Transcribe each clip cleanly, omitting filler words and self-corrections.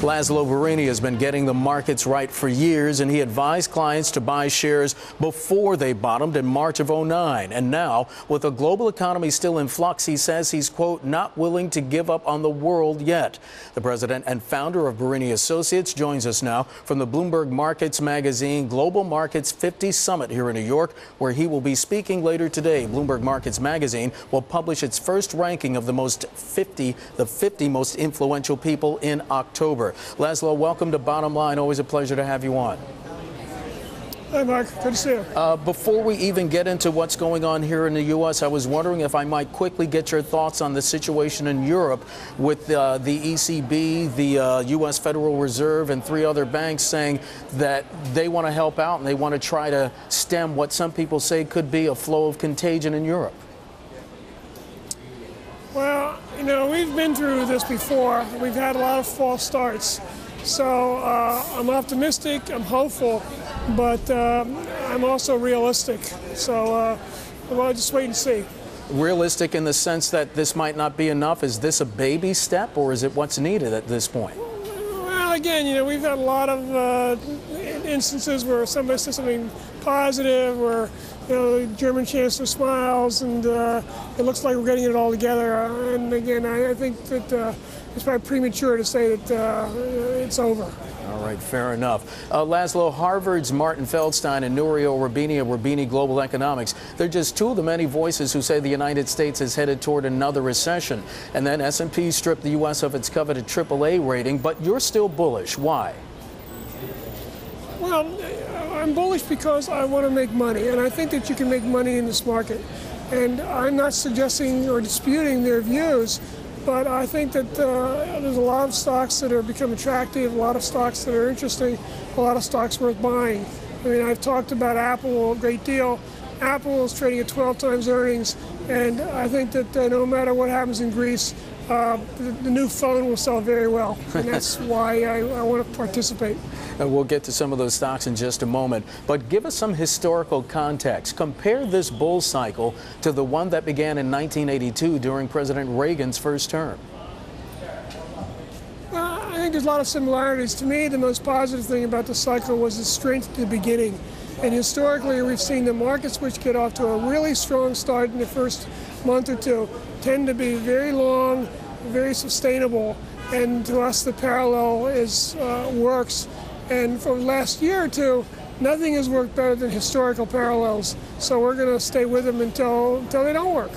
Laszlo Birinyi has been getting the markets right for years, and he advised clients to buy shares before they bottomed in March of '09. And now, with the global economy still in flux, he says he's, quote, not willing to give up on the world yet. The president and founder of Birinyi Associates joins us now from the Bloomberg Markets magazine Global Markets 50 Summit here in New York, where he will be speaking later today. Bloomberg Markets magazine will publish its first ranking of the 50 most influential people in October. Laszlo, welcome to Bottom Line. Always a pleasure to have you on. Hi, Mark. Good to see you. Before we even get into what's going on here in the U.S., I was wondering if I might quickly get your thoughts on the situation in Europe with the ECB, the U.S. Federal Reserve, and 3 other banks saying that they want to help out and they want to try to stem what some people say could be a flow of contagion in Europe. Well, you know, we've been through this before. We've had a lot of false starts. So I'm optimistic, I'm hopeful, but I'm also realistic. So we'll just wait and see. Realistic in the sense that this might not be enough? Is this a baby step, or is it what's needed at this point? Well, again, you know, we've had a lot of instances where somebody says something positive, or you know, the German chancellor smiles, and it looks like we're getting it all together. And again, I think that it's probably premature to say that it's over. All right, fair enough. Laszlo, Harvard's Martin Feldstein and Nouriel Roubini of Roubini Global Economics, they're just 2 of the many voices who say the United States is headed toward another recession. And then S&P stripped the U.S. of its coveted AAA rating, but you're still bullish. Why? Well, I'm bullish because I want to make money, and I think that you can make money in this market. And I'm not suggesting or disputing their views, but I think that there's a lot of stocks that have become attractive, a lot of stocks that are interesting, a lot of stocks worth buying. I mean, I've talked about Apple a great deal. Apple is trading at 12 times earnings, and I think that no matter what happens in Greece, the new phone will sell very well, and that's why I want to participate. And we'll get to some of those stocks in just a moment. But give us some historical context. Compare this bull cycle to the one that began in 1982 during President Reagan's first term. I think there's a lot of similarities. To me, the most positive thing about the cycle was the strength at the beginning. And historically, we've seen the markets which get off to a really strong start in the first month or 2 tend to be very long, very sustainable. And to us, the parallel works. And for the last year or 2, nothing has worked better than historical parallels. So we're going to stay with them until they don't work.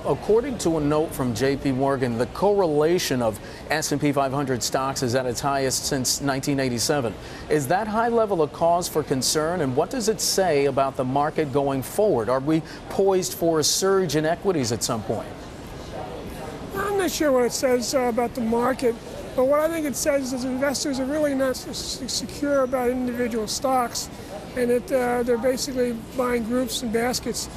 According to a note from J.P. Morgan, the correlation of S&P 500 stocks is at its highest since 1987. Is that high level a cause for concern? And what does it say about the market going forward? Are we poised for a surge in equities at some point? I'm not sure what it says about the market. But what I think it says is investors are really not secure about individual stocks, and that they're basically buying groups and baskets.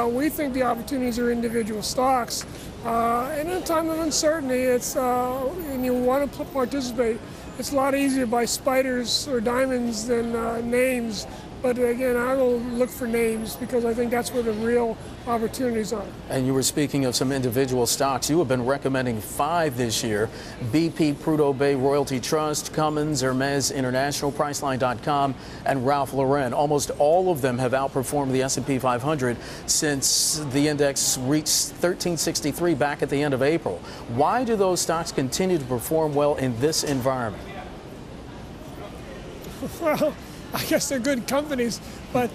We think the opportunities are individual stocks. And in a time of uncertainty, and you want to participate, it's a lot easier to buy spiders or diamonds than names. But again, I will look for names because I think that's where the real opportunities are. And you were speaking of some individual stocks. You have been recommending 5 this year: BP, Prudhoe Bay Royalty Trust, Cummins, Hermes International, Priceline.com, and Ralph Lauren. Almost all of them have outperformed the S&P 500 since the index reached 1363 back at the end of April. Why do those stocks continue to perform well in this environment? Well, I guess they're good companies, but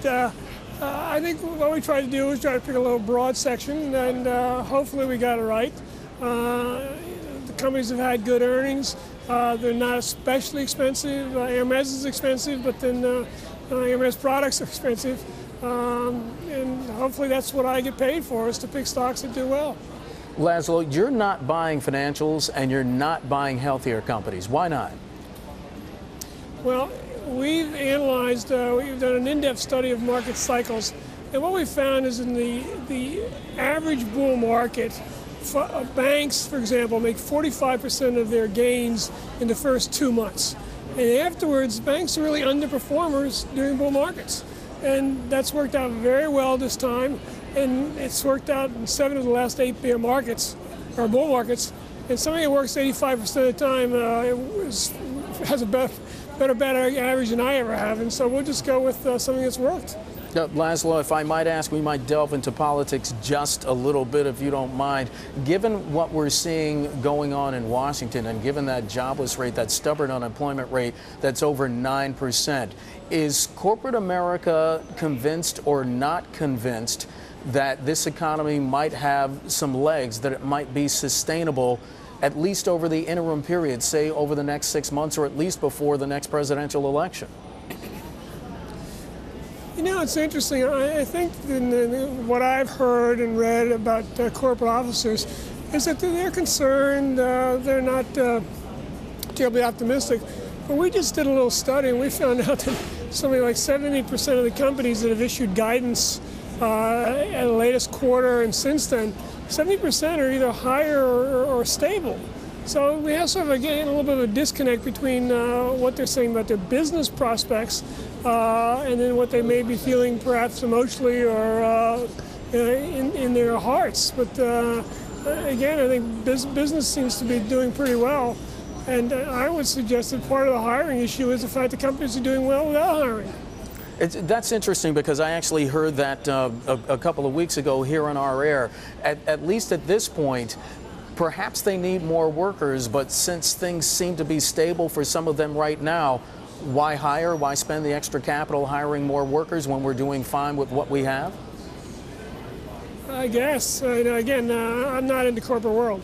I think what we try to do is try to pick a little broad section, and hopefully we got it right. The companies have had good earnings. They're not especially expensive. Hermes is expensive, but then Hermes products are expensive. And hopefully that's what I get paid for, is to pick stocks that do well. Laszlo, you're not buying financials and you're not buying healthier companies. Why not? Well, we've analyzed, we've done an in-depth study of market cycles, and what we found is in the average bull market, banks, for example, make 45% of their gains in the first 2 months. And afterwards, banks are really underperformers during bull markets. And that's worked out very well this time, and it's worked out in 7 of the last 8 bear markets, or bull markets. And somebody who works 85% of the time has a better batting average than I ever have. And so we'll just go with something that's worked. Laszlo, if I might ask, we might delve into politics just a little bit, if you don't mind. Given what we're seeing going on in Washington and given that jobless rate, that stubborn unemployment rate that's over 9%, is corporate America convinced or not convinced that this economy might have some legs, that it might be sustainable, at least over the interim period, say over the next 6 months or at least before the next presidential election? You know, it's interesting. I think what I've heard and read about corporate officers is that they're concerned. They're not terribly optimistic. But we just did a little study, and we found out that something like 70% of the companies that have issued guidance at the latest quarter and since then, 70% are either higher or stable. So we have sort of, again, a little bit of a disconnect between what they're saying about their business prospects and then what they may be feeling perhaps emotionally or in their hearts. But again, I think business seems to be doing pretty well. And I would suggest that part of the hiring issue is the fact that companies are doing well without hiring. That's interesting because I actually heard that a couple of weeks ago here on our air. At least at this point, perhaps they need more workers, but since things seem to be stable for some of them right now, why hire? Why spend the extra capital hiring more workers when we're doing fine with what we have? I guess. Again, I'm not in the corporate world.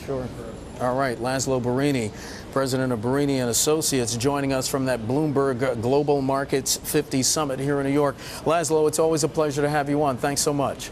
Sure. All right, Laszlo Birinyi, president of Birinyi & Associates, joining us from that Bloomberg Global Markets 50 Summit here in New York. Laszlo, it's always a pleasure to have you on. Thanks so much.